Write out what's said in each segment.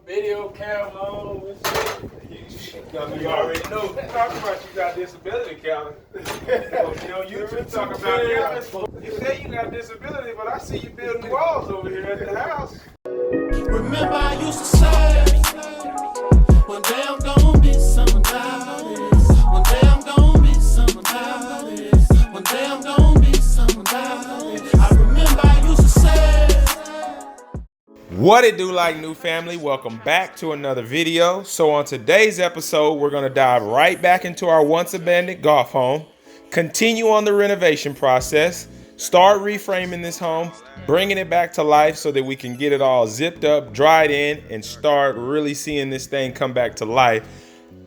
Video cam on. You already know. Talk about you got disability, Calvin. You know, you talk about Calvin. You say you got disability, but I see you building walls over here at the house. Remember I used to say, one day I'm gonna be somebody. One day I'm gonna be somebody. One day I'm gonna be somebody. I remember I used to say. What it do, like new family? Welcome back to another video. So on today's episode, we're going to dive right back into our once abandoned golf home, continue on the renovation process, start reframing this home, bringing it back to life so that we can get it all zipped up, dried in, and start really seeing this thing come back to life.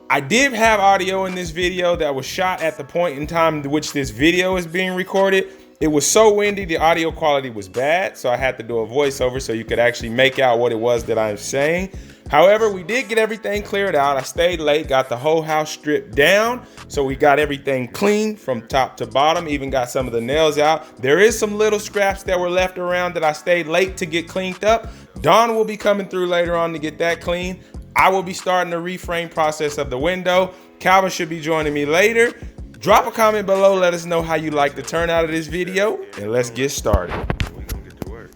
I did have audio in this video that was shot at the point in time in which this video is being recorded. It was so windy, the audio quality was bad, so I had to do a voiceover so you could actually make out what it was that I'm saying. However, we did get everything cleared out. I stayed late, got the whole house stripped down, so we got everything clean from top to bottom, even got some of the nails out. There is some little scraps that were left around that I stayed late to get cleaned up. Dawn will be coming through later on to get that clean. I will be starting the reframe process of the window. Calvin should be joining me later. Drop a comment below, let us know how you like the turnout of this video, and let's get started. We're gonna get to work.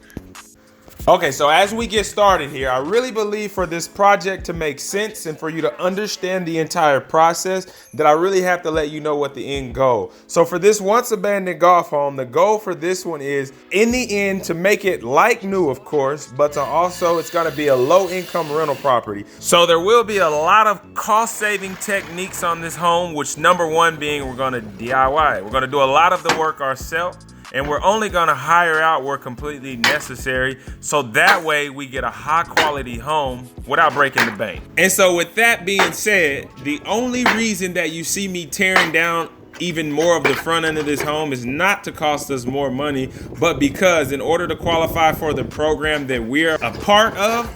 Okay, so as we get started here, I really believe for this project to make sense and for you to understand the entire process, that I really have to let you know what the end goal. So for this once abandoned golf home, the goal for this one is, in the end, to make it like new, of course, but to also, it's gonna be a low income rental property. So there will be a lot of cost saving techniques on this home, which number one being we're gonna DIY. We're gonna do a lot of the work ourselves. And we're only gonna hire out where completely necessary, so that way we get a high quality home without breaking the bank. And so with that being said, the only reason that you see me tearing down even more of the front end of this home is not to cost us more money, but because in order to qualify for the program that we're a part of,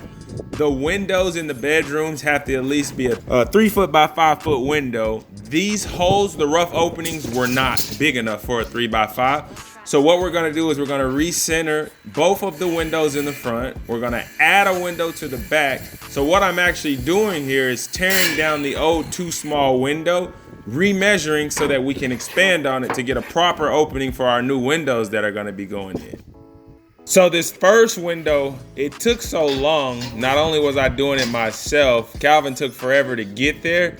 the windows in the bedrooms have to at least be a 3 foot by 5 foot window. These holes, the rough openings, were not big enough for a 3 by 5. So what we're gonna do is we're gonna recenter both of the windows in the front. We're gonna add a window to the back. So what I'm actually doing here is tearing down the old too small window, remeasuring so that we can expand on it to get a proper opening for our new windows that are gonna be going in. So this first window, it took so long. Not only was I doing it myself, Calvin took forever to get there,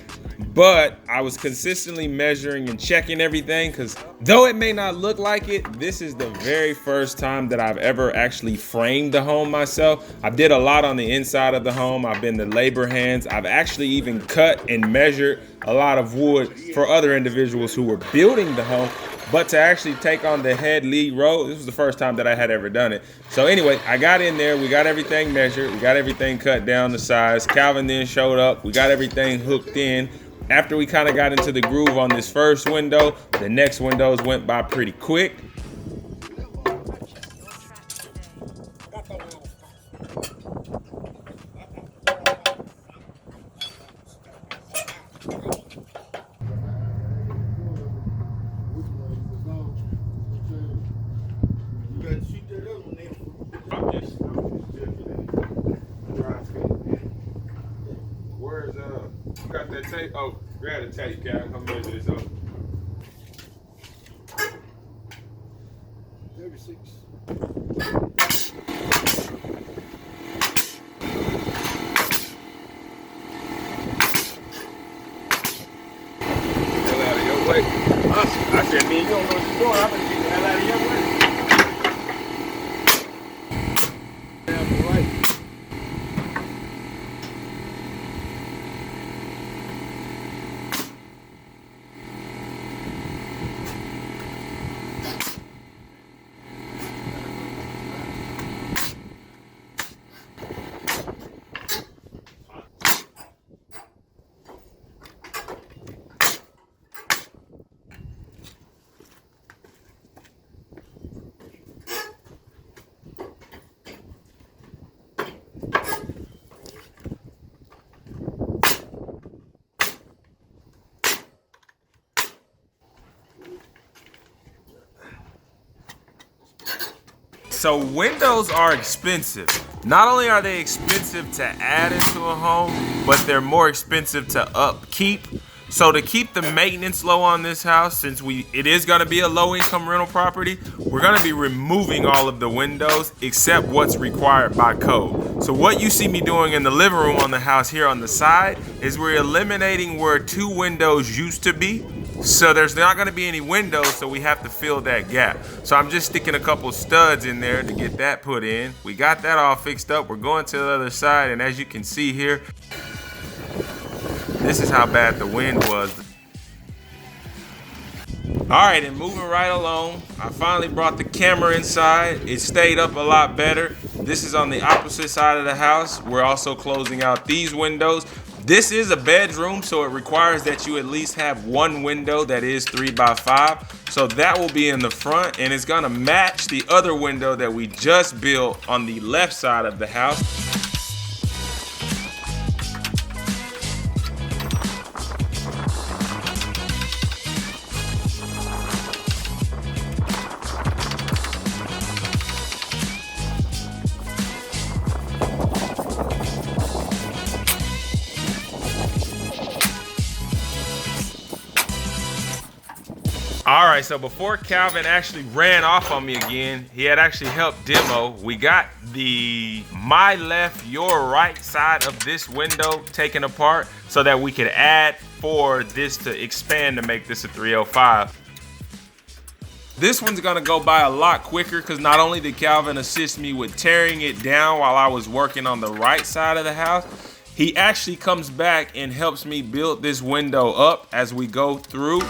but I was consistently measuring and checking everything, because though it may not look like it, this is the very first time that I've ever actually framed the home myself. I did a lot on the inside of the home. I've been the labor hands. I've actually even cut and measured a lot of wood for other individuals who were building the home. But to actually take on the head lead role, this was the first time that I had ever done it. So anyway, I got in there, we got everything measured, we got everything cut down to size. Calvin then showed up, we got everything hooked in. After we kind of got into the groove on this first window, the next windows went by pretty quick. Where's you got that tape? Oh, grab the tape, Calvin. Come measure this up. 36. Hell out of your way. I said, man, you don't know what you're doing. I'm gonna get the hell out of your way. So windows are expensive. Not only are they expensive to add into a home, but they're more expensive to upkeep. So to keep the maintenance low on this house, since it is gonna be a low income rental property, we're gonna be removing all of the windows except what's required by code. So what you see me doing in the living room on the house here on the side is we're eliminating where 2 windows used to be. So there's not gonna be any windows, so we have to fill that gap. So I'm just sticking a couple studs in there to get that put in. We got that all fixed up. We're going to the other side, and as you can see here, this is how bad the wind was. All right, and moving right along, I finally brought the camera inside. It stayed up a lot better. This is on the opposite side of the house. We're also closing out these windows. This is a bedroom, so it requires that you at least have 1 window that is 3 by 5. So that will be in the front, and it's gonna match the other window that we just built on the left side of the house. All right, so before Calvin actually ran off on me again, he had actually helped demo. We got the my left, your right side of this window taken apart so that we could add for this to expand to make this a 305. This one's gonna go by a lot quicker because not only did Calvin assist me with tearing it down while I was working on the right side of the house, he actually comes back and helps me build this window up as we go through.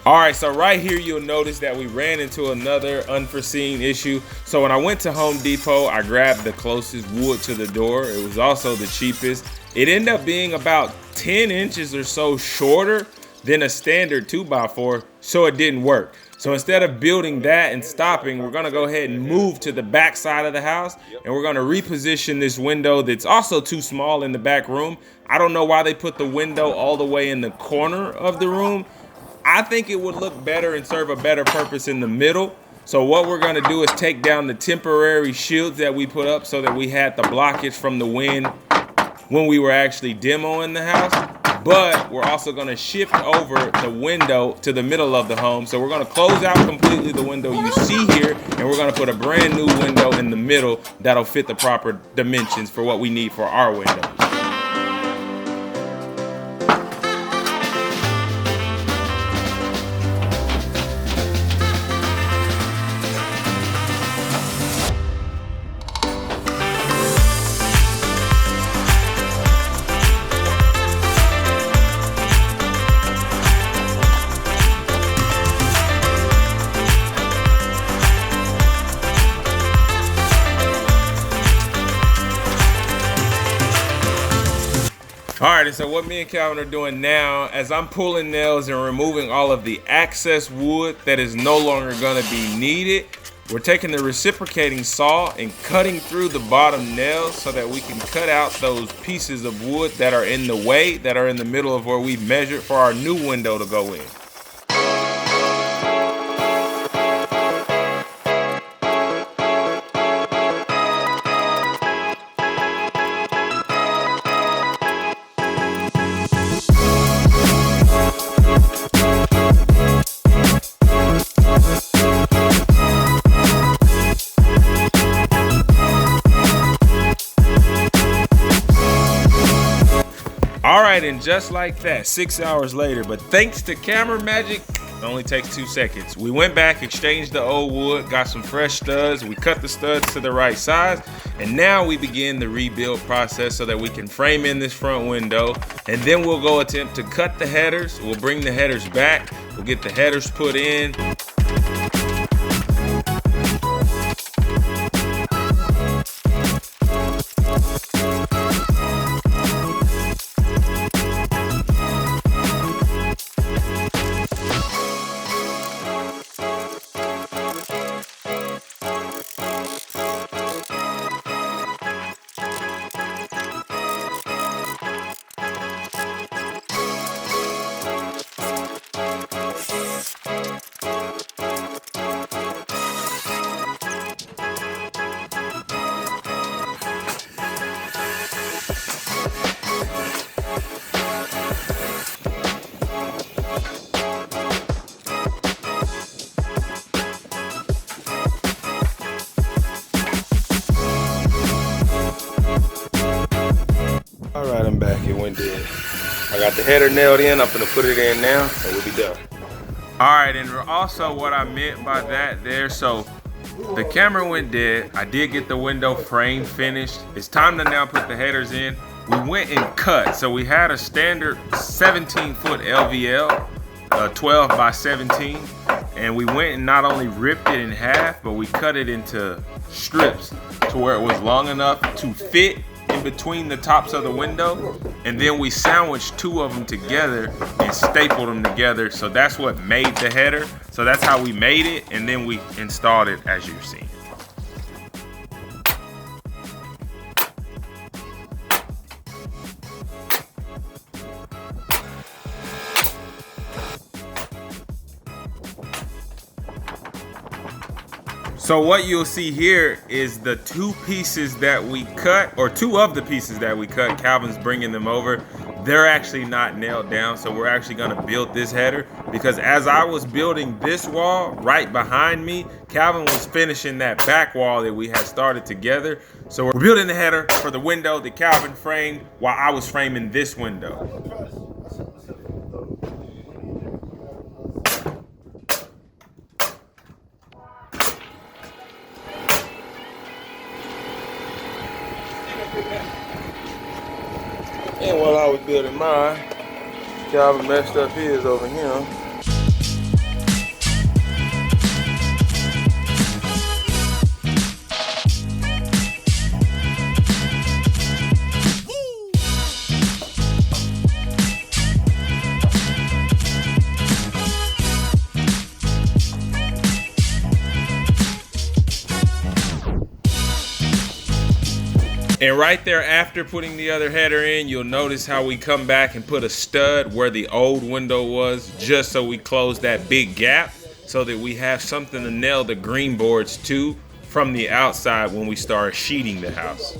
All right, so right here, you'll notice that we ran into another unforeseen issue. So when I went to Home Depot, I grabbed the closest wood to the door. It was also the cheapest. It ended up being about 10 inches or so shorter than a standard 2x4, so it didn't work. So instead of building that and stopping, we're gonna go ahead and move to the back side of the house, and we're gonna reposition this window that's also too small in the back room. I don't know why they put the window all the way in the corner of the room. I think it would look better and serve a better purpose in the middle. So what we're gonna do is take down the temporary shields that we put up so that we had the blockage from the wind when we were actually demoing the house. But we're also gonna shift over the window to the middle of the home. So we're gonna close out completely the window you see here, and we're gonna put a brand new window in the middle that'll fit the proper dimensions for what we need for our window. All right, and so what me and Calvin are doing now, as I'm pulling nails and removing all of the excess wood that is no longer gonna be needed, we're taking the reciprocating saw and cutting through the bottom nails so that we can cut out those pieces of wood that are in the way, that are in the middle of where we measured for our new window to go in. All right, and just like that, 6 hours later, but thanks to camera magic, it only takes 2 seconds. We went back, exchanged the old wood, got some fresh studs, we cut the studs to the right size, and now we begin the rebuild process so that we can frame in this front window, and then we'll go attempt to cut the headers. We'll bring the headers back, we'll get the headers put in. got the header nailed in. I'm gonna put it in now, and we'll be done. All right, and also what I meant by that there, so the camera went dead. I did get the window frame finished. It's time to now put the headers in. We went and cut, so we had a standard 17-foot LVL, 12 by 17, and we went and not only ripped it in half, but we cut it into strips to where it was long enough to fit in between the tops of the window, and then we sandwiched 2 of them together and stapled them together. So that's what made the header. So that's how we made it, and then we installed it as you've seen. So what you'll see here is the 2 pieces that we cut, or 2 of the pieces that we cut. Calvin's bringing them over. They're actually not nailed down, so we're actually gonna build this header, because as I was building this wall right behind me, Calvin was finishing that back wall that we had started together. So we're building the header for the window that Calvin framed while I was framing this window. And while I was building mine, Calvin messed up his over here. And right there, after putting the other header in, you'll notice how we come back and put a stud where the old window was, just so we close that big gap, so that we have something to nail the green boards to from the outside when we start sheeting the house.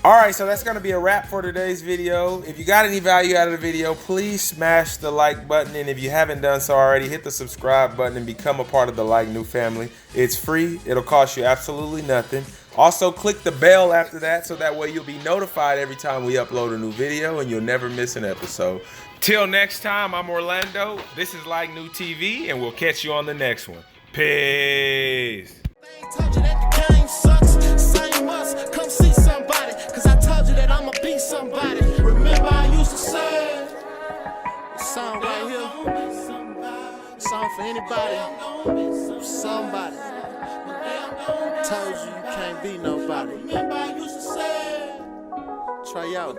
All right, so that's gonna be a wrap for today's video. If you got any value out of the video, please smash the like button. And if you haven't done so already, hit the subscribe button and become a part of the Like New family. It's free, it'll cost you absolutely nothing. Also, click the bell after that, so that way you'll be notified every time we upload a new video and you'll never miss an episode. Till next time, I'm Orlando. This is Like New TV, and we'll catch you on the next one. Peace. Told you that the game sucks, same must come see somebody, cause I told you that I'ma be somebody. Remember I used to say, this song right here, this song for anybody, somebody. Told you you can't be nobody. Remember I used to say, Trayo.